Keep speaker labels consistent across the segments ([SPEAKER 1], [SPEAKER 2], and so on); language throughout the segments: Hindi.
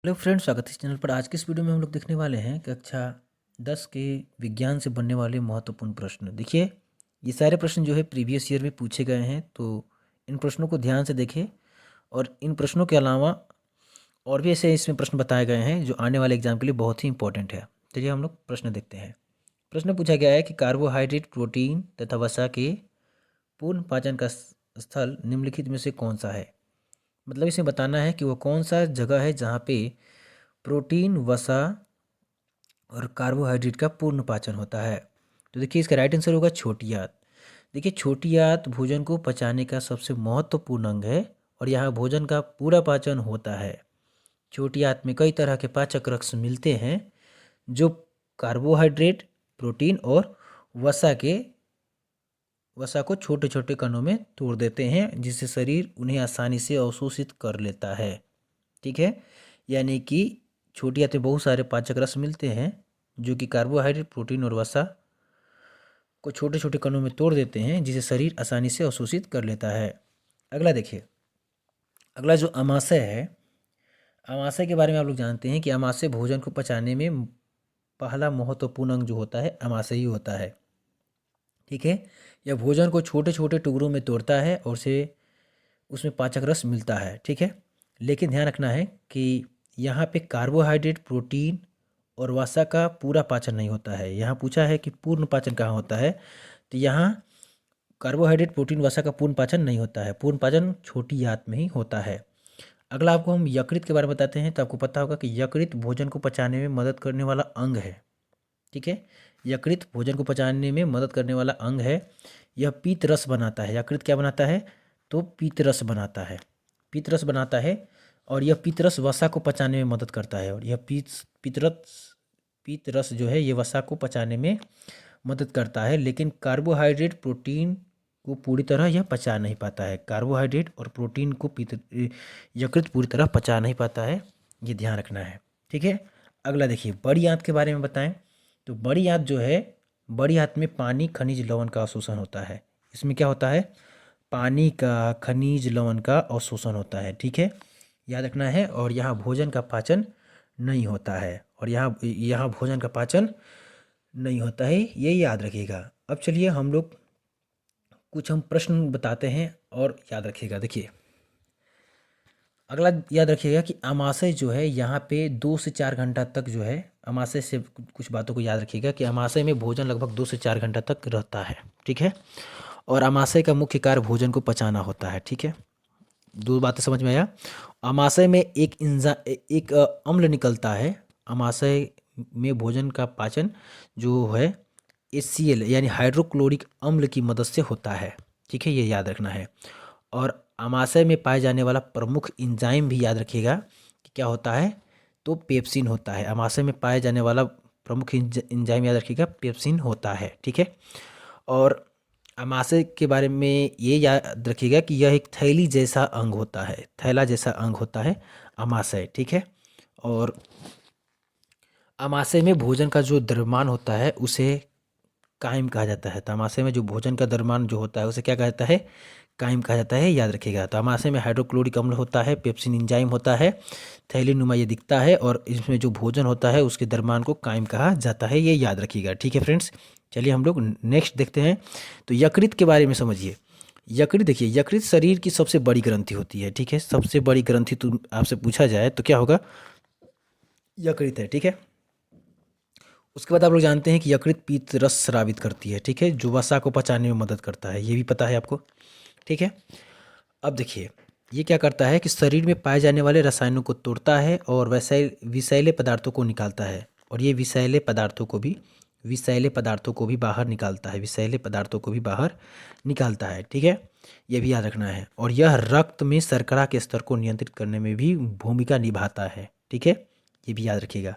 [SPEAKER 1] हेलो फ्रेंड्स, स्वागत है इस चैनल पर। आज के इस वीडियो में हम लोग देखने वाले हैं कक्षा 10 के विज्ञान से बनने वाले महत्वपूर्ण प्रश्न। देखिए, ये सारे प्रश्न जो है प्रीवियस ईयर में पूछे गए हैं, तो इन प्रश्नों को ध्यान से देखें। और इन प्रश्नों के अलावा और भी ऐसे इसमें प्रश्न बताए गए हैं जो आने वाले एग्जाम के लिए बहुत ही इंपॉर्टेंट है। चलिए हम लोग प्रश्न देखते हैं। प्रश्न पूछा गया है कि कार्बोहाइड्रेट, प्रोटीन तथा वसा के पूर्ण पाचन का स्थल निम्नलिखित में से कौन सा है। मतलब इसमें बताना है कि वो कौन सा जगह है जहाँ पे प्रोटीन, वसा और कार्बोहाइड्रेट का पूर्ण पाचन होता है। तो देखिए, इसका राइट आंसर होगा छोटी आंत। देखिए, छोटी आंत भोजन को पचाने का सबसे महत्वपूर्ण अंग है और यहाँ भोजन का पूरा पाचन होता है। छोटी आंत में कई तरह के पाचक रस मिलते हैं जो कार्बोहाइड्रेट, प्रोटीन और वसा के वसा को छोटे छोटे कणों में तोड़ देते हैं, जिससे शरीर उन्हें आसानी से अवशोषित कर लेता है। ठीक है, यानी कि छोटी आंत में बहुत सारे पाचक रस मिलते हैं जो कि कार्बोहाइड्रेट, प्रोटीन और वसा को छोटे छोटे कणों में तोड़ देते हैं, जिसे शरीर आसानी से अवशोषित कर लेता है। अगला देखिए, अगला जो अमाशय है, अमाशय के बारे में आप लोग जानते हैं कि अमाशय भोजन को पचाने में पहला महत्वपूर्ण अंग जो होता है अमाशय ही होता है। ठीक है, यह भोजन को छोटे छोटे टुकड़ों में तोड़ता है और उसे उसमें पाचक रस मिलता है। ठीक है, लेकिन ध्यान रखना है कि यहाँ पे कार्बोहाइड्रेट, प्रोटीन और वसा का पूरा पाचन नहीं होता है। यहाँ पूछा है कि पूर्ण पाचन कहाँ होता है, तो यहाँ कार्बोहाइड्रेट, प्रोटीन, वसा का पूर्ण पाचन नहीं होता है। पूर्ण पाचन छोटी आंत में ही होता है। अगला आपको हम यकृत के बारे में बताते हैं, तो आपको पता होगा कि यकृत भोजन को पचाने में मदद करने वाला अंग है। ठीक है, यकृत भोजन को पचाने में मदद करने वाला अंग है। यह पीत रस बनाता है। यकृत क्या बनाता है, तो पीत रस बनाता है। पीत रस बनाता है और यह पीत रस वसा को पचाने में मदद करता है। और यह पीत रस जो है ये वसा को पचाने में मदद करता है, लेकिन कार्बोहाइड्रेट, प्रोटीन को पूरी तरह यह पचा नहीं पाता है। कार्बोहाइड्रेट और प्रोटीन को यकृत पूरी तरह पचा नहीं पाता है, ये ध्यान रखना है। ठीक है, अगला देखिए, बड़ी आंत के बारे में बताएं। तो बड़ी आंत जो है, बड़ी आंत में पानी, खनिज, लवण का अवशोषण होता है। इसमें क्या होता है, पानी का, खनिज, लवण का अवशोषण होता है। ठीक है, याद रखना है। और यहाँ भोजन का पाचन नहीं होता है, और यहाँ यहाँ भोजन का पाचन नहीं होता है, ये याद रखिएगा। अब चलिए हम लोग कुछ हम प्रश्न बताते हैं और याद रखिएगा। देखिए, अगला याद रखिएगा कि अमाशय जो है यहाँ पे 2 से 4 घंटा तक जो है, अमाशय से कुछ बातों को याद रखिएगा कि अमाशय में भोजन लगभग 2 से 4 घंटा तक रहता है। ठीक है, और अमाशय का मुख्य कार्य भोजन को पचाना होता है। ठीक है, दो बातें समझ में आया। अमाशय में एक अम्ल निकलता है। अमाशय में भोजन का पाचन जो है HCl यानी हाइड्रोक्लोरिक अम्ल की मदद से होता है। ठीक है, ये याद रखना है। और अमाशय में पाए जाने वाला प्रमुख एंजाइम भी याद रखिएगा कि क्या होता है, तो पेप्सिन होता है। अमाशय में पाए जाने वाला प्रमुख एंजाइम याद रखिएगा, पेप्सिन होता है। ठीक है, और अमाशय के बारे में ये याद रखिएगा कि यह एक थैली जैसा अंग होता है। थैला जैसा अंग होता है अमाशय। ठीक है, और अमाशय में भोजन का जो द्रव्यमान होता है उसे कायम कहा जाता है। तो अमाशय में जो भोजन का द्रव्यमान जो होता है उसे क्या कहा जाता है, कायम कहा जाता है, याद रखिएगा। तो अमाशय में हाइड्रोक्लोरिक अम्ल होता है, पेप्सिन एंजाइम होता है, थैली नुमा ये दिखता है, और इसमें जो भोजन होता है उसके द्रव्यमान को कायम कहा जाता है, ये याद रखिएगा। ठीक है फ्रेंड्स, चलिए हम लोग नेक्स्ट देखते हैं। तो यकृत के बारे में समझिए। यकृत, देखिए, यकृत शरीर की सबसे बड़ी ग्रंथि होती है। ठीक है, सबसे बड़ी ग्रंथि तो आपसे पूछा जाए तो क्या होगा, यकृत है। ठीक है, उसके बाद आप लोग जानते हैं कि यकृत पीत रस स्रावित करती है। ठीक है, जो वसा को पचाने में मदद करता है, ये भी पता है आपको। ठीक है, अब देखिए, ये क्या करता है कि शरीर में पाए जाने वाले रसायनों को तोड़ता है और विषैले पदार्थों को निकालता है। और ये विषैले पदार्थों को भी बाहर निकालता है। विषैले पदार्थों को भी बाहर निकालता है। ठीक है, ये भी याद रखना है। और यह रक्त में शर्करा के स्तर को नियंत्रित करने में भी भूमिका निभाता है। ठीक है, ये भी याद रखिएगा।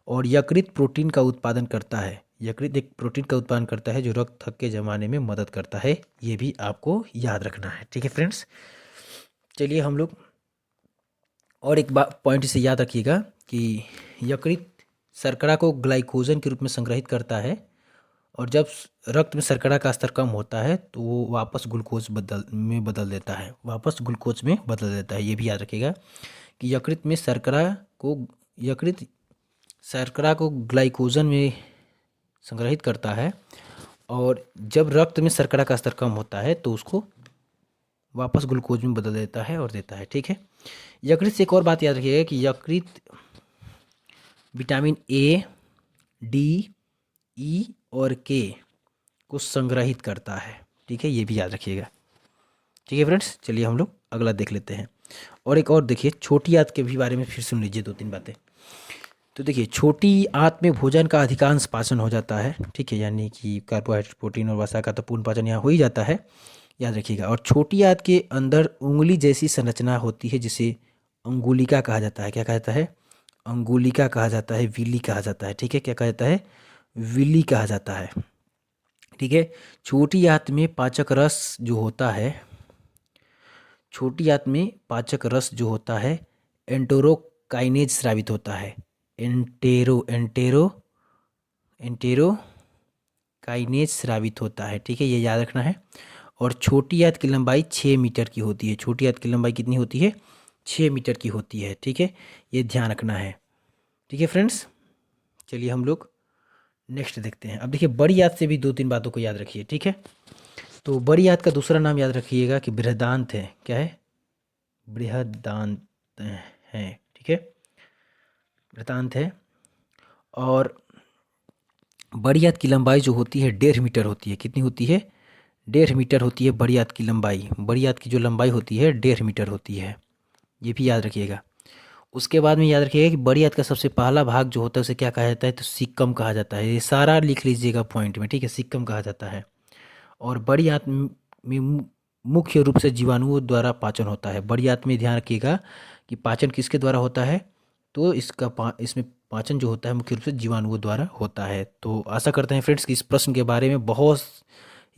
[SPEAKER 1] और यकृत प्रोटीन का उत्पादन करता है। यकृत एक प्रोटीन का उत्पादन करता है जो रक्त थक्के के जमाने में मदद करता है, ये भी आपको याद रखना है। ठीक है फ्रेंड्स, चलिए हम लोग और एक बात पॉइंट से याद रखिएगा कि यकृत शर्करा को ग्लाइकोजन के रूप में संग्रहित करता है, और जब रक्त में शर्करा का स्तर कम होता है तो वो वापस ग्लूकोज में बदल देता है, ये भी याद रखिएगा कि यकृत शर्करा को ग्लाइकोजन में संग्रहित करता है, और जब रक्त में शर्करा का स्तर कम होता है तो उसको वापस ग्लूकोज में बदल देता है और देता है। ठीक है, यकृत से एक और बात याद रखिएगा कि यकृत विटामिन ए, डी, ई और के को संग्रहित करता है। ठीक है, ये भी याद रखिएगा। ठीक है फ्रेंड्स, चलिए हम लोग अगला देख लेते हैं। और एक और देखिए, छोटी आंत के भी बारे में फिर सुन लीजिए 2-3 बातें। तो देखिए, छोटी आंत में भोजन का अधिकांश पाचन हो जाता है। ठीक है, यानी कि कार्बोहाइड्रेट, प्रोटीन और वसा का तो पूर्ण पाचन यहाँ हो ही जाता है, याद रखिएगा। और छोटी आंत के अंदर उंगली जैसी संरचना होती है जिसे अंगुलिका कहा जाता है। क्या कहा जाता है? अंगुलिका कहा जाता है, विली कहा जाता है। ठीक है, क्या कहा जाता है? विली कहा जाता है। ठीक है, छोटी आंत में पाचक रस जो होता है, छोटी आंत में पाचक रस जो होता है एंटेरोकाइनेज स्रावित होता है। एंटेरोकाइनेज स्रावित होता है। ठीक है, ये याद रखना है। और छोटी आंत की लंबाई 6 मीटर की होती है। छोटी आंत की लंबाई कितनी होती है? 6 मीटर की होती है। ठीक है, ये ध्यान रखना है। ठीक है फ्रेंड्स, चलिए हम लोग नेक्स्ट देखते हैं। अब देखिए, बड़ी आंत से भी 2-3 बातों को याद रखिए। ठीक है, तो बड़ी आंत का दूसरा नाम याद रखिएगा कि बृहदांत है। क्या है? बृहदांत है। ठीक है, बृहदांत है। और बड़ी आंत की लंबाई जो होती है 1.5 मीटर होती है। कितनी होती है? 1.5 मीटर होती है बड़ी आंत की लंबाई। बड़ी आंत की जो लंबाई होती है 1.5 मीटर होती है, ये भी याद रखिएगा। उसके बाद में याद रखिएगा कि बड़ी आंत का सबसे पहला भाग जो होता है उसे क्या कहा जाता है? तो सिक्कम कहा जाता है। ये सारा लिख लीजिएगा पॉइंट में। ठीक है, सिक्कम कहा जाता है। और बड़ी आंत में मुख्य रूप से जीवाणुओं द्वारा पाचन होता है। बड़ी आंत में ध्यान रखिएगा कि पाचन किसके द्वारा होता है? तो इसमें पाचन जो होता है मुख्य रूप से जीवाणुओं द्वारा होता है। तो आशा करते हैं फ्रेंड्स कि इस प्रश्न के बारे में बहुत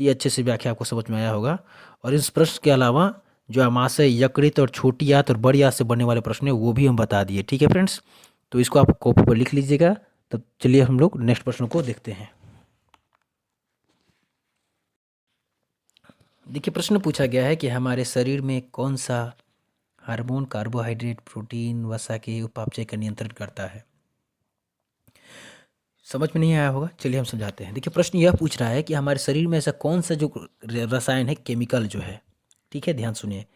[SPEAKER 1] ही अच्छे से व्याख्या आपको समझ में आया होगा। और इस प्रश्न के अलावा जो आमाशय, यकृत और छोटी आंत और बड़ी आंत से बनने वाले प्रश्न है वो भी हम बता दिए। ठीक है फ्रेंड्स, तो इसको आप कॉपी पर लिख लीजिएगा। तब चलिए हम लोग नेक्स्ट प्रश्न को देखते हैं। देखिए, प्रश्न पूछा गया है कि हमारे शरीर में कौन सा हार्मोन कार्बोहाइड्रेट, प्रोटीन, वसा के उपापचय का नियंत्रण करता है? समझ में नहीं आया होगा, चलिए हम समझाते हैं। देखिए, प्रश्न यह पूछ रहा है कि हमारे शरीर में ऐसा कौन सा जो रसायन है, केमिकल जो है, ठीक है, ध्यान सुनिए,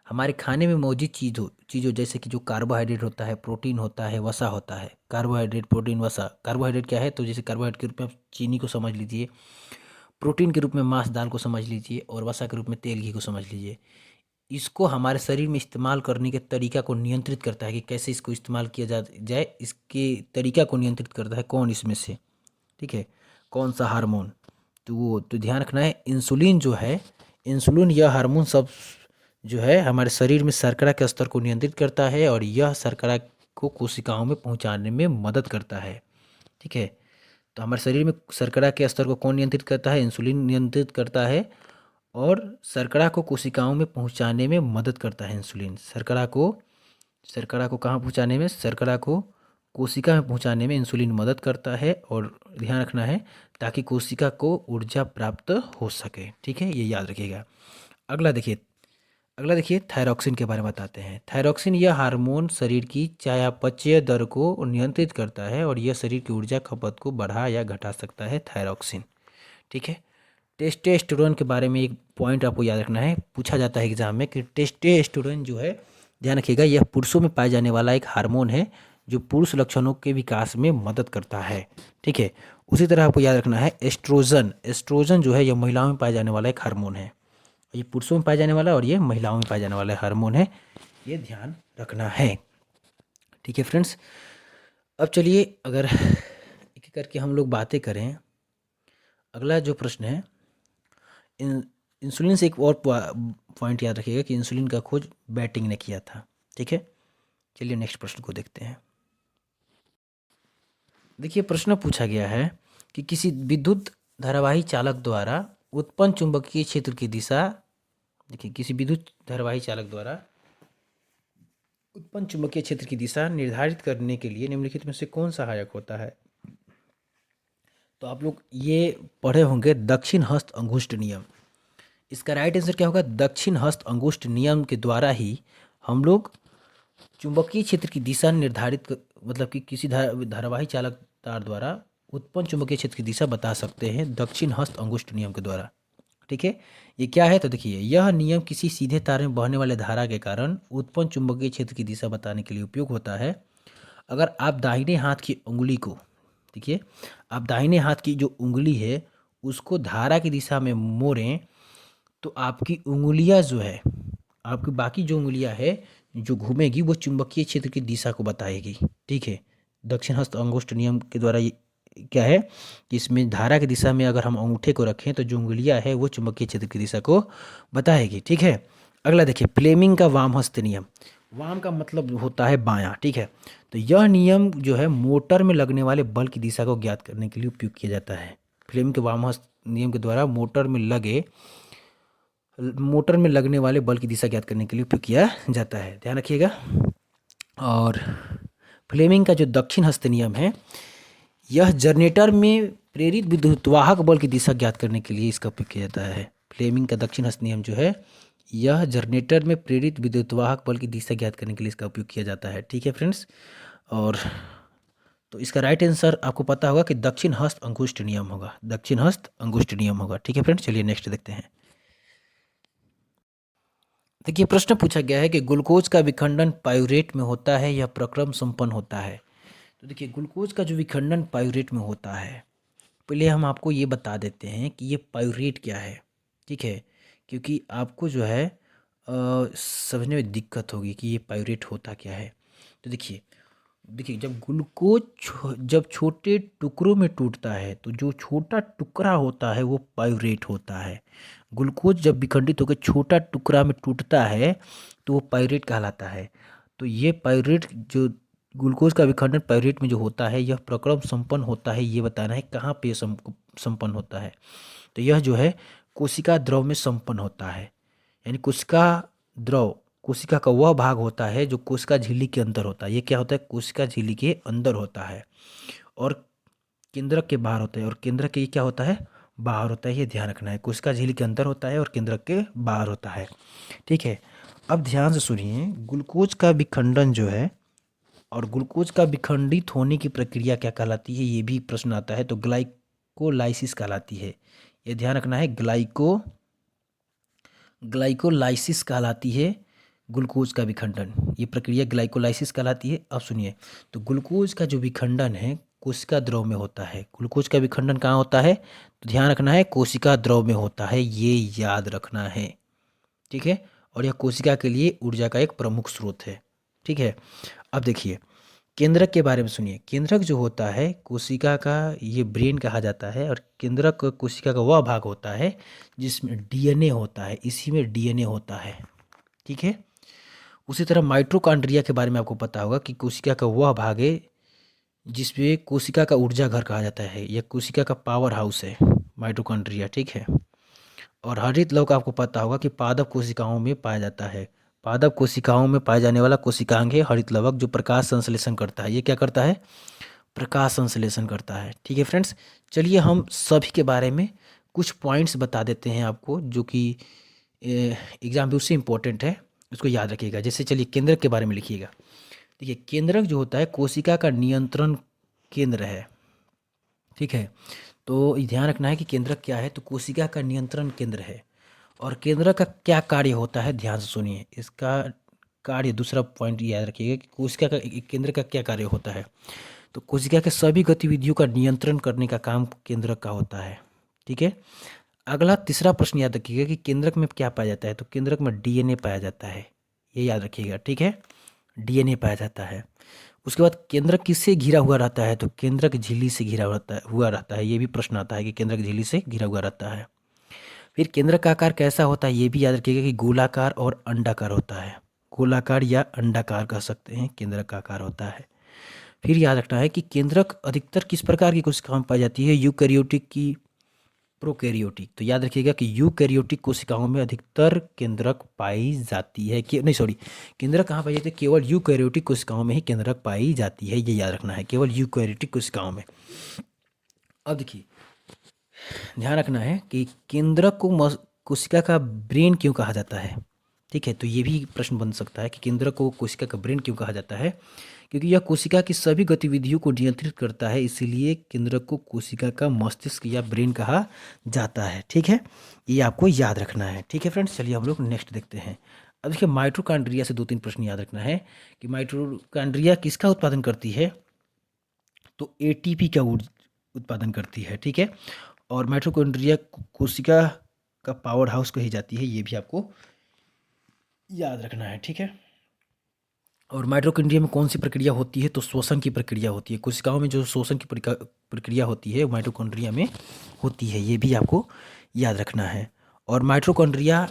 [SPEAKER 1] हमारे खाने में मौजूद चीज़ों जैसे कि जो कार्बोहाइड्रेट होता है, प्रोटीन होता है, वसा होता है। कार्बोहाइड्रेट, प्रोटीन, वसा। कार्बोहाइड्रेट क्या है? तो जैसे कार्बोहाइड्रेट के रूप में आप चीनी को समझ लीजिए, प्रोटीन के रूप में मांस, दाल को समझ लीजिए, और वसा के रूप में तेल, घी को समझ लीजिए। इसको हमारे शरीर में इस्तेमाल करने के तरीका को नियंत्रित करता है कि कैसे इसको इस्तेमाल किया जाए, इसके तरीका को नियंत्रित करता है कौन इसमें से? ठीक है, कौन सा हार्मोन? तो ध्यान रखना है, इंसुलिन जो है, इंसुलिन यह हार्मोन सब जो है हमारे शरीर में शर्करा के स्तर को नियंत्रित करता है, और यह शर्करा को कोशिकाओं में पहुंचाने में मदद करता है। ठीक है, तो हमारे शरीर में शर्करा के स्तर को कौन नियंत्रित करता है? इंसुलिन नियंत्रित करता है। और शर्करा को कोशिकाओं में पहुंचाने में मदद करता है इंसुलिन। शर्करा को कहाँ पहुंचाने में? शर्करा को कोशिका में पहुंचाने में इंसुलिन मदद करता है। और ध्यान रखना है ताकि कोशिका को ऊर्जा प्राप्त हो सके। ठीक है, ये याद रखिएगा। अगला देखिए थायरॉक्सिन के बारे में बताते हैं। थायरॉक्सिन यह हार्मोन शरीर की चयापचय दर को नियंत्रित करता है, और यह शरीर की ऊर्जा खपत को बढ़ा या घटा सकता है, थायरॉक्सिन। ठीक है, टेस्टोस्टेरोन के बारे में एक पॉइंट आपको याद रखना है, पूछा जाता है एग्जाम में कि टेस्टोस्टेरोन जो है, ध्यान रखिएगा, यह पुरुषों में पाए जाने वाला एक हार्मोन है जो पुरुष लक्षणों के विकास में मदद करता है। ठीक है, उसी तरह आपको याद रखना है एस्ट्रोजन जो है यह महिलाओं में पाए जाने वाला एक हार्मोन है। ये पुरुषों में पाया जाने वाला और ये महिलाओं में पाया जाने वाला हार्मोन है, ये ध्यान रखना है। ठीक है फ्रेंड्स, अब चलिए अगर एक एक करके हम लोग बातें करें। अगला जो प्रश्न है, इंसुलिन से एक और पॉइंट याद रखिएगा कि इंसुलिन का खोज बैटिंग ने किया था। ठीक है, चलिए नेक्स्ट प्रश्न को देखते हैं। देखिए, प्रश्न पूछा गया है कि किसी विद्युत धारावाही चालक द्वारा उत्पन्न चुंबकीय क्षेत्र की दिशा, देखिए किसी विद्युत धारावाही चालक द्वारा उत्पन्न चुंबकीय क्षेत्र की दिशा निर्धारित करने के लिए निम्नलिखित में से कौन सहायक होता है? तो आप लोग ये पढ़े होंगे दक्षिण हस्त अंगुष्ठ नियम। इसका राइट आंसर क्या होगा? दक्षिण हस्त अंगुष्ठ नियम के द्वारा ही हम लोग चुंबकीय क्षेत्र की दिशा निर्धारित मतलब कि किसी धारावाही चालक तार द्वारा उत्पन्न चुंबकीय क्षेत्र की दिशा बता सकते हैं दक्षिण हस्त अंगुष्ठ नियम के द्वारा। ठीक है, ये क्या है? तो देखिए, यह नियम किसी सीधे तार में बहने वाले धारा के कारण उत्पन्न चुंबकीय क्षेत्र की दिशा बताने के लिए उपयोग होता है। अगर आप दाहिने हाथ की उंगली को, देखिए, आप दाहिने हाथ की जो उंगली है उसको धारा की दिशा में मोड़ें तो आपकी उंगलियां जो है, आपकी बाकी जो उंगलियां है जो घूमेगी वो चुंबकीय क्षेत्र की दिशा को बताएगी। ठीक है, दक्षिण हस्त अंगुष्ठ नियम के द्वारा ये क्या है कि इसमें धारा की दिशा में अगर हम अंगूठे को रखें तो जो उंगलियां है वो चुंबकीय क्षेत्र की दिशा को बताएगी। ठीक है, अगला देखिए, फ्लेमिंग का वाम हस्त नियम। वाम का मतलब होता है बायां। ठीक है, तो यह नियम जो है मोटर में लगने वाले बल की दिशा को ज्ञात करने के लिए उपयोग किया जाता है। फ्लेमिंग के वाम हस्त नियम के द्वारा मोटर में लगने वाले बल की दिशा ज्ञात करने के लिए उपयोग किया जाता है, ध्यान रखिएगा। और फ्लेमिंग का जो दक्षिण हस्त नियम है, यह जनरेटर में प्रेरित विद्युतवाहक बल की दिशा ज्ञात करने के लिए इसका उपयोग किया जाता है। फ्लेमिंग का दक्षिण हस्त नियम जो है, यह जनरेटर में प्रेरित विद्युतवाहक बल की दिशा ज्ञात करने के लिए इसका उपयोग किया जाता है। ठीक है फ्रेंड्स, और तो इसका राइट आंसर आपको पता होगा कि दक्षिण हस्त अंगुष्ठ नियम होगा, दक्षिण हस्त अंगुष्ठ नियम होगा। ठीक है फ्रेंड्स, चलिए नेक्स्ट देखते हैं। देखिए, प्रश्न पूछा गया है कि ग्लूकोज का विखंडन पाइरूवेट में होता है या प्रक्रम संपन्न होता है। तो देखिए, ग्लूकोज का जो विखंडन पाइरूवेट में होता है, पहले हम आपको ये बता देते हैं कि ये पाइरूवेट क्या है। ठीक है, क्योंकि आपको जो है समझने में दिक्कत होगी कि ये पाइरूवेट होता क्या है। तो देखिए देखिए जब ग्लूकोज जब छोटे टुकड़ों में टूटता है तो जो छोटा टुकड़ा होता है वो पाइरूवेट होता है। ग्लूकोज जब विखंडित होकर छोटा टुकड़ा में टूटता है तो वो पाइरूवेट कहलाता है। तो ये पाइरूवेट जो ग्लूकोज का विखंडन पाइरूवेट में जो होता है यह प्रक्रम संपन्न होता है, ये बताना है कहाँ पे संपन्न होता है। तो यह जो है कोशिका द्रव में संपन्न होता है, यानी कोशिका द्रव कोशिका का वह भाग होता है जो कोशिका झिल्ली के अंदर होता है। ये क्या होता है? कोशिका झिल्ली के अंदर होता है और केंद्रक के बाहर होता है, और केंद्रक के क्या होता है? बाहर होता है। ये ध्यान रखना है, कोशिका झिल्ली के अंदर होता है और केंद्रक के बाहर होता है। ठीक है, अब ध्यान से सुनिए, ग्लूकोज का विखंडन जो है और ग्लूकोज का विखंडित होने की प्रक्रिया क्या कहलाती है, ये भी प्रश्न आता है। तो ग्लाइकोलाइसिस कहलाती है। ये ध्यान रखना है, ग्लाइकोलाइसिस कहलाती है ग्लूकोज का विखंडन। ये प्रक्रिया ग्लाइकोलाइसिस कहलाती है। अब सुनिए, तो ग्लूकोज का जो विखंडन है कोशिका द्रव में होता है। ग्लूकोज का विखंडन कहाँ होता है? तो ध्यान रखना है, कोशिका द्रव में होता है, ये याद रखना है। ठीक है, और यह कोशिका के लिए ऊर्जा का एक प्रमुख स्रोत है। ठीक है, अब देखिए केंद्रक के बारे में सुनिए। केंद्रक जो होता है कोशिका का, ये ब्रेन कहा जाता है, और केंद्रक कोशिका का वह भाग होता है जिसमें डीएनए होता है, इसी में डीएनए होता है। ठीक है, उसी तरह माइटोकॉन्ड्रिया के बारे में आपको पता होगा कि कोशिका का वह भाग है जिसमें कोशिका का ऊर्जा घर कहा जाता है, यह कोशिका का पावर हाउस है माइटोकॉन्ड्रिया। ठीक है, और हरित लवक आपको पता होगा कि पादप कोशिकाओं में पाया जाता है। पादप कोशिकाओं में पाए जाने वाला कोशिकांग है हरित लवक, जो प्रकाश संश्लेषण करता है। ये क्या करता है? प्रकाश संश्लेषण करता है। ठीक है फ्रेंड्स, चलिए हम सभी के बारे में कुछ पॉइंट्स बता देते हैं आपको, जो कि एग्जाम में उससे इम्पोर्टेंट है, उसको याद रखिएगा। जैसे चलिए केंद्रक के बारे में लिखिएगा। देखिए, केंद्रक जो होता है कोशिका का नियंत्रण केंद्र है। ठीक है, तो ये ध्यान रखना है कि केंद्रक क्या है, तो कोशिका का नियंत्रण केंद्र है। और केंद्रक का क्या कार्य होता है, ध्यान से सुनिए इसका कार्य। दूसरा पॉइंट याद रखिएगा कि कोशिका का केंद्र का क्या कार्य होता है। तो कोशिका के सभी गतिविधियों का नियंत्रण करने का काम केंद्रक का होता है। ठीक है, अगला तीसरा प्रश्न याद रखिएगा कि केंद्रक में क्या पाया जाता है। तो केंद्रक में डीएनए पाया जाता है, ये याद रखिएगा। ठीक है, डीएनए पाया जाता है। उसके बाद केंद्रक किससे घिरा हुआ रहता है? तो केंद्रक झिल्ली से घिरा हुआ रहता है। ये भी प्रश्न आता है कि केंद्रक झिल्ली से घिरा हुआ रहता है। फिर केंद्रक का आकार कैसा होता है, ये भी याद रखिएगा कि गोलाकार और अंडाकार होता है। गोलाकार या अंडाकार कह सकते हैं केंद्रक का आकार होता है। फिर याद रखना है कि केंद्रक अधिकतर किस प्रकार की कोशिकाओं में पाई जाती है, यूकैरियोटिक की प्रोकैरियोटिक। तो याद रखिएगा कि यूकैरियोटिक कोशिकाओं में अधिकतर केंद्रक पाई जाती है कि नहीं, सॉरी, केंद्रक कहाँ पाई जाती है? केवल यूकैरियोटिक कोशिकाओं में ही केंद्रक पाई जाती है, ये याद रखना है, केवल यूकैरियोटिक कोशिकाओं में। अब देखिए, ध्यान रखना है कि केंद्रक को कोशिका का ब्रेन क्यों कहा जाता है। ठीक है, तो ये भी प्रश्न बन सकता है कि केंद्रक को कोशिका का ब्रेन क्यों कहा जाता है, क्योंकि यह कोशिका की सभी गतिविधियों को नियंत्रित करता है, इसीलिए केंद्रक को कोशिका का मस्तिष्क या ब्रेन कहा जाता है। ठीक है, ये आपको याद रखना है। ठीक है फ्रेंड्स, चलिए हम लोग नेक्स्ट देखते हैं। अब देखिए माइटोकॉन्ड्रिया से 2-3 प्रश्न याद रखना है कि माइटोकॉन्ड्रिया किसका उत्पादन करती है, तो एटीपी का उत्पादन करती है। ठीक है, और माइटोकॉन्ड्रिया कोशिका का पावर हाउस कही जाती है, ये भी आपको याद रखना है। ठीक है, और माइटोकॉन्ड्रिया में कौन सी प्रक्रिया होती है, तो श्वसन की प्रक्रिया होती है। कोशिकाओं में जो श्वसन की प्रक्रिया होती है वो माइटोकॉन्ड्रिया में होती है, ये भी आपको याद रखना है। और माइटोकॉन्ड्रिया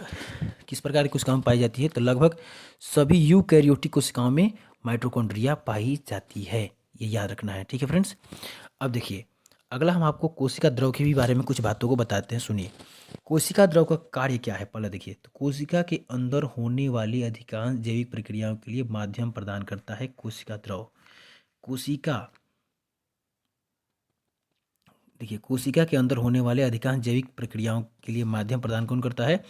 [SPEAKER 1] किस प्रकार की कोशिकाओं में पाई जाती है, तो लगभग सभी यूकैरियोटिक कोशिकाओं में माइटोकॉन्ड्रिया पाई जाती है, ये याद रखना है। ठीक है फ्रेंड्स, अब देखिए अगला हम आपको कोशिका द्रव के भी बारे में कुछ बातों को बताते हैं। सुनिए, कोशिका द्रव का कार्य क्या है, पहले देखिए। तो कोशिका के अंदर होने वाली अधिकांश जैविक प्रक्रियाओं के लिए माध्यम प्रदान करता है कोशिका द्रव। कोशिका देखिए, कोशिका के अंदर होने वाले अधिकांश जैविक प्रक्रियाओं के लिए माध्यम प्रदान कौन करता है,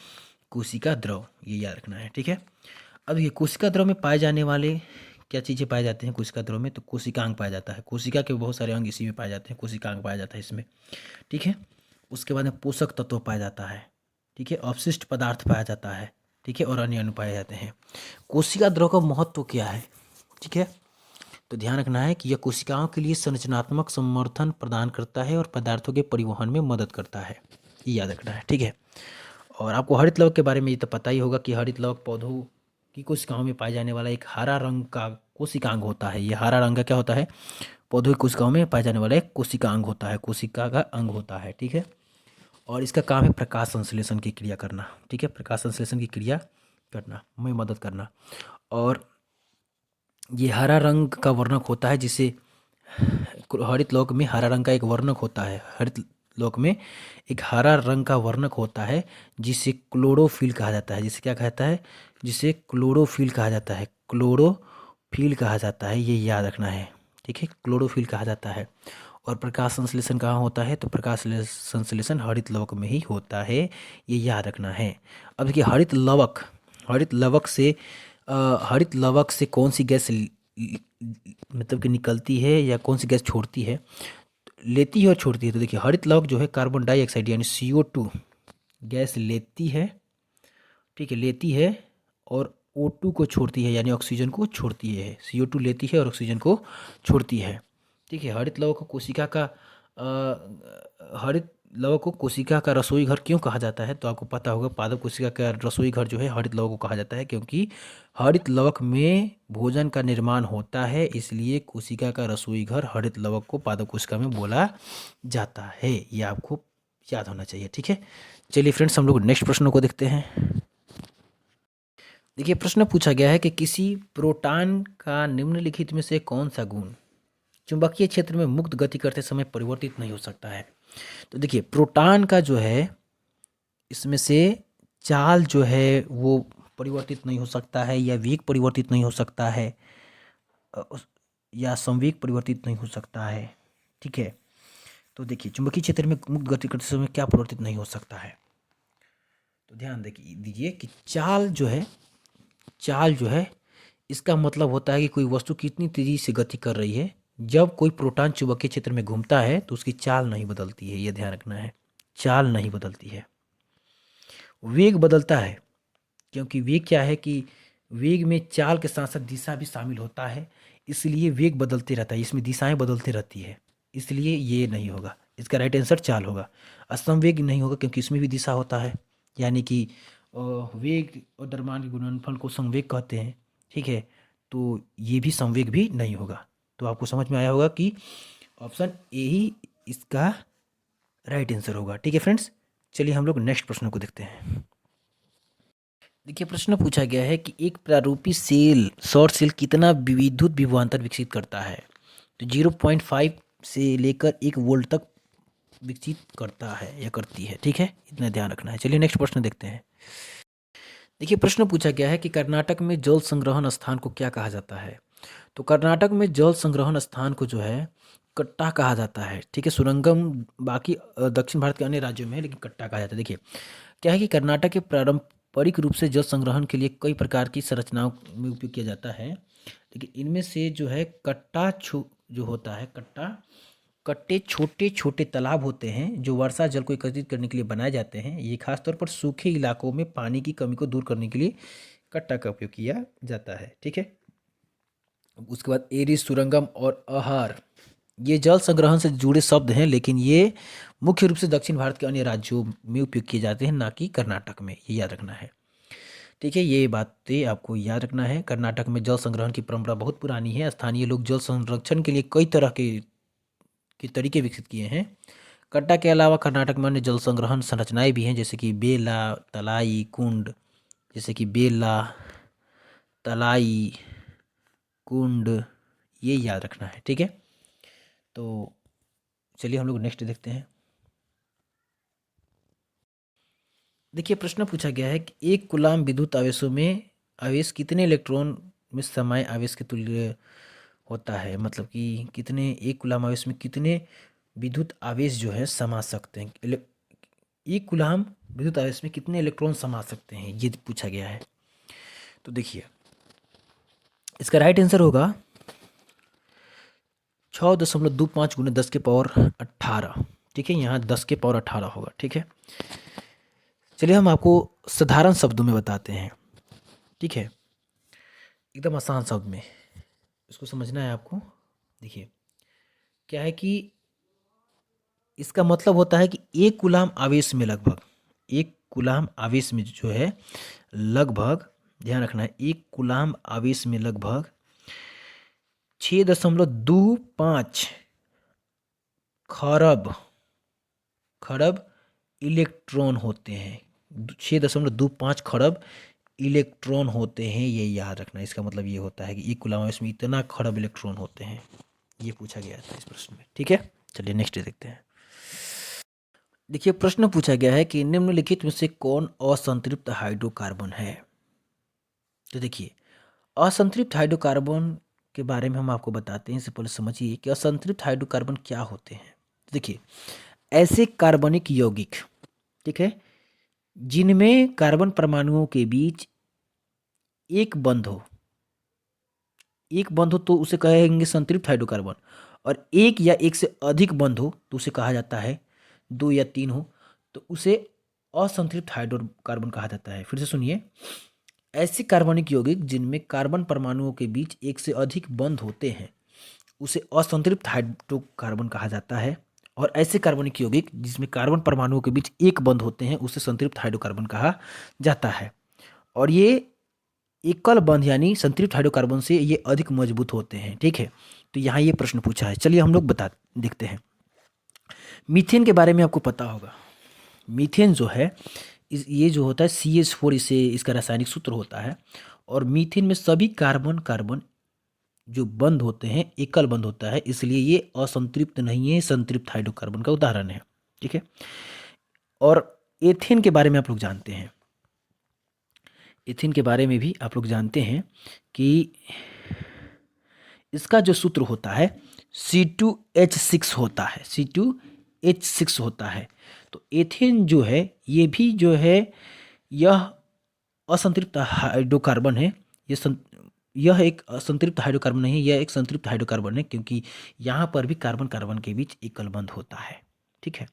[SPEAKER 1] कोशिका द्रव, ये याद रखना है। ठीक है, अब ये कोशिका द्रव में पाए जाने वाले क्या चीज़ें पाए जाते हैं कोशिका द्रव में, तो कोशिकांग पाया जाता है। कोशिका के बहुत सारे अंग इसी में पाए जाते हैं, कोशिकांग पाया जाता है इसमें। ठीक है, उसके बाद में पोषक तत्व पाया जाता है। ठीक है, अवशिष्ट पदार्थ पाया जाता है। ठीक है, और अन्य अणु पाए जाते हैं। कोशिका द्रव का महत्व क्या है, ठीक है, तो ध्यान रखना है कि यह कोशिकाओं के लिए संरचनात्मक समर्थन प्रदान करता है और पदार्थों के परिवहन में मदद करता है, ये याद रखना है। ठीक है, और आपको हरित लवक के बारे में ये तो पता ही होगा कि हरित लवक पौधों की कोशिकाओं में पाए जाने वाला एक हरा रंग का कोशिकांग होता है। ये हरा रंग का क्या होता है, पौधों की कोशिकाओं में पाए जाने वाला एक कोशिकांग होता है, कोशिका का अंग होता है। ठीक है, और इसका काम है प्रकाश संश्लेषण की क्रिया करना। ठीक है, प्रकाश संश्लेषण की क्रिया करना में मदद करना। और ये हरा रंग का वर्णक होता है, जिसे हरित लौक में हरा रंग का एक वर्णक होता है। हरित लौक में एक हरा रंग का वर्णक होता है जिसे क्लोरोफिल कहा जाता है। जिसे क्या कहता है, जिसे क्लोरोफिल कहा जाता है, क्लोरोफिल कहा जाता है, ये याद रखना है। ठीक है, क्लोरोफिल कहा जाता है। और प्रकाश संश्लेषण कहाँ होता है, तो प्रकाश संश्लेषण हरित लवक में ही होता है, ये याद रखना है। अब देखिए हरित लवक से हरित लवक से कौन सी गैस मतलब कि निकलती है या कौन सी गैस छोड़ती है, लेती है और छोड़ती है। तो देखिए हरित लवक जो है कार्बन डाइऑक्साइड यानी CO2 गैस लेती है, ठीक है, लेती है, और O2 को छोड़ती है यानी ऑक्सीजन को छोड़ती है। CO2 लेती है और ऑक्सीजन को छोड़ती है। ठीक है, हरित लवक को कोशिका का हरित लवक को कोशिका का रसोई घर क्यों कहा जाता है, तो आपको पता होगा पादप कोशिका का रसोई घर जो है हरित लवक को कहा जाता है, क्योंकि हरित लवक में भोजन का निर्माण होता है, इसलिए कोशिका का रसोई घर हरित लवक को पादप कोशिका में बोला जाता है। ये आपको याद होना चाहिए। ठीक है, चलिए फ्रेंड्स हम लोग नेक्स्ट प्रश्नों को देखते हैं। देखिए प्रश्न पूछा गया है कि किसी प्रोटॉन का निम्नलिखित में से कौन सा गुण चुंबकीय क्षेत्र में मुक्त गति करते समय परिवर्तित नहीं हो सकता है। तो देखिए प्रोटॉन का जो है इसमें से चाल जो है वो परिवर्तित नहीं हो सकता है, या वेग परिवर्तित नहीं हो सकता है, या संवेग परिवर्तित नहीं हो सकता है। ठीक है, तो देखिए चुंबकीय क्षेत्र में मुक्त गति करते समय क्या परिवर्तित नहीं हो सकता है, तो ध्यान दीजिए कि चाल जो है इसका मतलब होता है कि कोई वस्तु कितनी तेजी से गति कर रही है। जब कोई प्रोटॉन चुंबकीय क्षेत्र में घूमता है तो उसकी चाल नहीं बदलती है, यह ध्यान रखना है, चाल नहीं बदलती है। वेग बदलता है, क्योंकि वेग क्या है कि वेग में चाल के साथ साथ दिशा भी शामिल होता है, इसलिए वेग बदलते रहता है, इसमें दिशाएं बदलती रहती है, इसलिए ये नहीं होगा। इसका राइट आंसर चाल होगा। असमवेग नहीं होगा, क्योंकि इसमें भी दिशा होता है, यानी कि वेग और द्रव्यमान के गुणनफल को संवेग कहते हैं। ठीक है, तो ये भी संवेग भी नहीं होगा। तो आपको समझ में आया होगा कि ऑप्शन ए ही इसका राइट आंसर होगा। ठीक है फ्रेंड्स, चलिए हम लोग नेक्स्ट प्रश्न को देखते हैं। देखिए प्रश्न पूछा गया है कि एक प्रारूपी सेल शॉर्ट सेल कितना विद्युत विभवांतर विकसित करता है, तो 0.5 से लेकर 1 वोल्ट तक विकसित करता है या करती है। ठीक है, इतना ध्यान रखना है। चलिए नेक्स्ट प्रश्न देखते हैं। देखिए प्रश्न पूछा गया है कि कर्नाटक में जल संग्रहण स्थान को क्या कहा जाता है, तो कर्नाटक में जल संग्रहण स्थान को जो है कट्टा कहा जाता है। ठीक है, सुरंगम बाकी दक्षिण भारत के अन्य राज्यों में है, लेकिन कट्टा कहा जाता है। देखिए क्या है कि कर्नाटक के पारंपरिक रूप से जल संग्रहण के लिए कई प्रकार की संरचनाओं में उपयोग किया जाता है, लेकिन इनमें से जो है जो होता है कट्टे छोटे छोटे तालाब होते हैं जो वर्षा जल को एकत्रित करने के लिए बनाए जाते हैं। ये खासतौर पर सूखे इलाकों में पानी की कमी को दूर करने के लिए कट्टा का उपयोग किया जाता है। ठीक है। उसके बाद एरी, सुरंगम और आहार, ये जल संग्रहण से जुड़े शब्द हैं, लेकिन ये मुख्य रूप से दक्षिण भारत के अन्य राज्यों में उपयोग किए जाते हैं, ना कि कर्नाटक में। ये याद रखना है। ठीक है, ये बातें आपको याद रखना है। कर्नाटक में जल संग्रहण की परंपरा बहुत पुरानी है। स्थानीय लोग जल संरक्षण के लिए कई तरह के तरीके विकसित किए हैं। कट्टा के अलावा कर्नाटक में अन्य जल संग्रहण संरचनाएं भी हैं, जैसे कि बेला, तलाई, कुंड, जैसे कि बेला, तलाई, कुंड, ये याद रखना है। ठीक है, तो चलिए हम लोग नेक्स्ट देखते हैं। देखिए, प्रश्न पूछा गया है कि एक कूलाम विद्युत आवेशों में आवेश कितने इलेक्ट्रॉन में समाये आवेश के तुल्य होता है। मतलब कि कितने, एक कूलाम आवेश में कितने विद्युत आवेश जो है समा सकते हैं। एक कूलाम विद्युत आवेश में कितने इलेक्ट्रॉन समा सकते हैं, ये पूछा गया है। तो देखिए, इसका राइट आंसर होगा 6.25 × 10⁻18। ठीक है, यहाँ 10⁻18 होगा। ठीक है, चलिए हम आपको साधारण शब्दों में बताते हैं। ठीक है, एकदम आसान शब्द में इसको समझना है आपको। देखिए, क्या है कि इसका मतलब होता है कि एक कूलाम आवेश में लगभग, एक कूलाम आवेश में जो है लगभग, ध्यान रखना है, एक कूलाम आवेश में लगभग 6.25 खरब इलेक्ट्रॉन होते हैं। 6.25 खरब इलेक्ट्रॉन होते हैं, ये याद रखना। इसका मतलब ये होता है कि एक कूलाम आवेश में इतना खरब इलेक्ट्रॉन होते हैं। ये पूछा गया था इस प्रश्न में। ठीक है, चलिए नेक्स्ट देखते हैं। देखिए, प्रश्न पूछा गया है कि निम्नलिखित में से कौन असंतृप्त हाइड्रोकार्बन है। तो देखिए, असंतृप्त हाइड्रोकार्बन के बारे में हम आपको बताते हैं। इससे पहले समझिए कि असंतृप्त हाइड्रोकार्बन क्या होते हैं। देखिए, ऐसे कार्बनिक यौगिक, ठीक है, जिनमें कार्बन परमाणुओं के बीच एक बंध हो तो उसे कहेंगे संतृप्त हाइड्रोकार्बन, और एक या एक से अधिक बंध हो तो उसे कहा जाता है, 2 या 3 हो तो उसे असंतृप्त हाइड्रोकार्बन कहा जाता है। फिर से सुनिए, ऐसे कार्बनिक यौगिक जिनमें कार्बन परमाणुओं के बीच एक से अधिक बंध होते हैं उसे असंतृप्त हाइड्रोकार्बन कहा जाता है, और ऐसे कार्बनिक यौगिक जिसमें कार्बन परमाणुओं के बीच एक बंध होते हैं उसे संतृप्त हाइड्रोकार्बन कहा जाता है। और ये एकल बंध यानी संतृप्त हाइड्रोकार्बन से ये अधिक मजबूत होते हैं। ठीक है, तो यहाँ ये प्रश्न पूछा है। चलिए हम लोग देखते हैं। मीथेन के बारे में आपको पता होगा। मीथेन जो है ये जो होता है CH4, इसे इसका रासायनिक सूत्र होता है, और मीथेन में सभी कार्बन जो बंद होते हैं एकल बंद होता है, इसलिए ये असंतृप्त नहीं है, संतृप्त हाइड्रोकार्बन का उदाहरण है। ठीक है, और एथेन के बारे में आप लोग जानते हैं। एथेन के बारे में भी आप लोग जानते हैं कि इसका जो सूत्र होता है C2H6 होता है, C2H6 होता है। तो एथेन जो है ये भी जो है यह असंतृप्त हाइड्रोकार्बन है। यह एक असंतृप्त हाइड्रोकार्बन नहीं है, यह एक संतृप्त हाइड्रोकार्बन है, क्योंकि यहाँ पर भी कार्बन कार्बन के बीच एकल बंध होता है। ठीक है,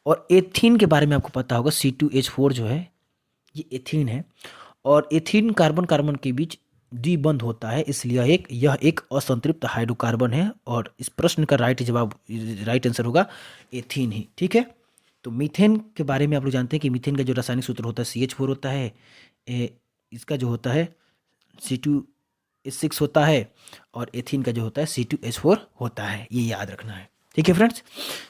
[SPEAKER 1] और एथीन के बारे में आपको पता होगा, C2H4 जो है ये एथीन है, और एथीन कार्बन कार्बन के बीच द्विबंध होता है, इसलिए यह एक असंतृप्त हाइड्रोकार्बन है, और इस प्रश्न का राइट आंसर होगा एथीन ही। ठीक है, तो मीथेन के बारे में आप लोग जानते हैं कि मीथेन का जो रासायनिक सूत्र होता है CH4 होता है, इसका जो होता है C2H6 होता है, और एथीन का जो होता है C2H4 होता है। ये याद रखना है। ठीक है फ्रेंड्स,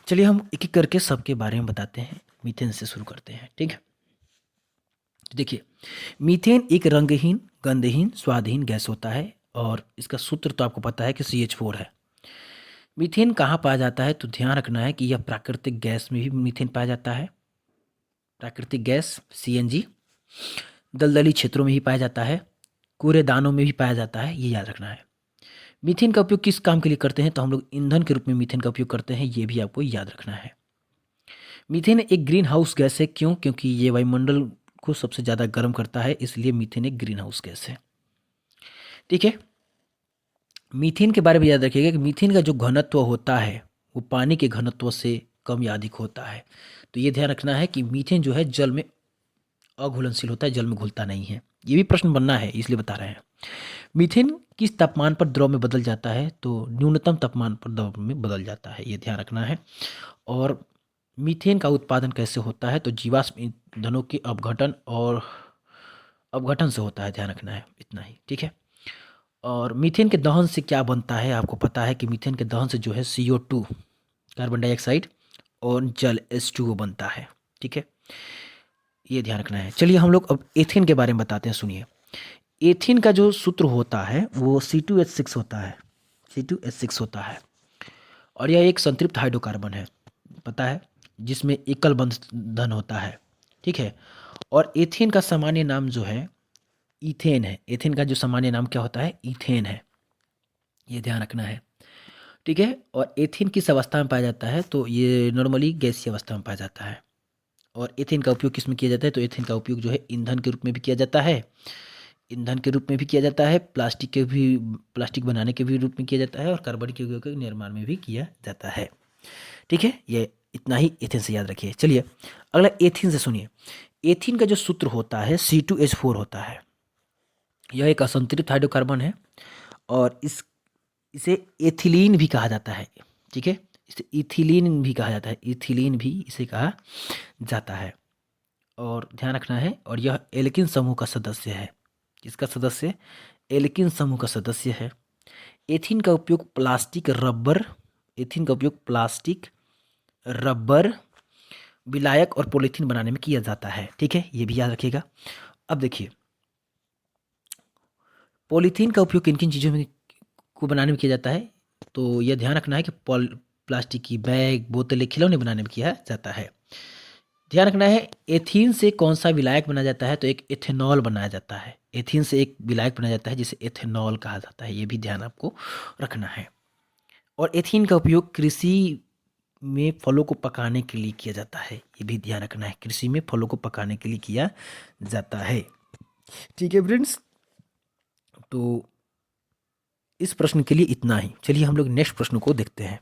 [SPEAKER 1] चलिए हम एक एक करके सबके बारे में बताते हैं। मीथेन से शुरू करते हैं। ठीक है, देखिए, मीथेन एक रंगहीन, गंधहीन, स्वादहीन गैस होता है, और इसका सूत्र तो आपको पता है कि CH4 है। मीथेन कहाँ पाया जाता है, तो ध्यान रखना है कि यह प्राकृतिक गैस में भी मीथेन पाया जाता है। प्राकृतिक गैस CNG दलदली क्षेत्रों में ही पाया जाता है, कूड़ेदानों में भी पाया जाता है, ये याद रखना है। मीथेन का उपयोग किस काम के लिए करते हैं, तो हम लोग ईंधन के रूप में मीथेन का उपयोग करते हैं, ये भी आपको याद रखना है। मीथेन एक ग्रीन हाउस गैस है। क्यों? क्योंकि ये वायुमंडल को सबसे ज़्यादा गर्म करता है, इसलिए मीथेन एक ग्रीन हाउस गैस है। ठीक है। मीथेन के बारे में याद रखिएगा कि मीथेन का जो घनत्व होता है वो पानी के घनत्व से कम या अधिक होता है। तो ये ध्यान रखना है कि मीथेन जो है जल में अघुलनशील होता है, जल में घुलता नहीं है। ये भी प्रश्न बनना है, इसलिए बता रहे हैं। मीथेन किस तापमान पर द्रव में बदल जाता है? तो न्यूनतम तापमान पर द्रव में बदल जाता है, ये ध्यान रखना है। और मीथेन का उत्पादन कैसे होता है? तो जीवाश्म ईंधनों के अपघटन से होता है, ध्यान रखना है, इतना ही। ठीक है। और मीथेन के दहन से क्या बनता है? आपको पता है कि मीथेन के दहन से जो है CO2 कार्बन डाइऑक्साइड और जल H2O बनता है। ठीक है, ये ध्यान रखना है। चलिए हम लोग अब एथेन के बारे में बताते हैं, सुनिए। एथेन का जो सूत्र होता है वो C2H6 होता है, C2H6 होता है। और यह एक संतृप्त हाइड्रोकार्बन है, पता है, जिसमें एकल बंधन होता है। ठीक है। और एथेन का सामान्य नाम जो है ईथेन है। एथेन का जो सामान्य नाम क्या होता है? ईथेन है, ये ध्यान रखना है। ठीक है। और एथेन किस अवस्था में पाया जाता है? तो ये नॉर्मली गैसीय अवस्था में पाया जाता है। और एथेन का उपयोग किस में किया जाता है? तो एथेन का उपयोग जो है ईंधन के रूप में भी किया जाता है, ईंधन के रूप में भी किया जाता है, प्लास्टिक बनाने के भी रूप में किया जाता है, और कार्बनिक यौगिकों के निर्माण में भी किया जाता है। ठीक है, ये इतना ही एथेन से याद रखिए। चलिए अगला एथेन से सुनिए। एथेन का जो सूत्र होता है C2H4 होता है। यह एक असंतृप्त हाइड्रोकार्बन है और इसे एथिलीन भी कहा जाता है। ठीक है, इसे इथिलीन भी कहा जाता है, इथिलीन भी इसे कहा जाता है, और ध्यान रखना है। और यह एल्किन समूह का सदस्य है। किसका सदस्य? एल्किन समूह का सदस्य है। एथीन का उपयोग प्लास्टिक, रबर, विलायक और पॉलीथीन बनाने में किया जाता है। ठीक है, ये भी याद रखिएगा। अब देखिए, पॉलीथीन का उपयोग किन किन चीज़ों में को बनाने में किया जाता है? तो यह ध्यान रखना है कि प्लास्टिक की बैग, बोतलें, खिलौने बनाने में किया जाता है। ध्यान रखना है, एथीन से कौन सा विलायक बनाया जाता है? तो एक एथेनॉल बनाया जाता है। एथीन से एक विलायक बनाया जाता है जिसे एथेनॉल कहा जाता है, ये भी ध्यान आपको रखना है। और एथीन का उपयोग कृषि में फलों को पकाने के लिए किया जाता है, ये भी ध्यान रखना है, कृषि में फलों को पकाने के लिए किया जाता है। ठीक है फ्रेंड्स, तो इस प्रश्न के लिए इतना ही। चलिए हम लोग नेक्स्ट प्रश्न को देखते हैं।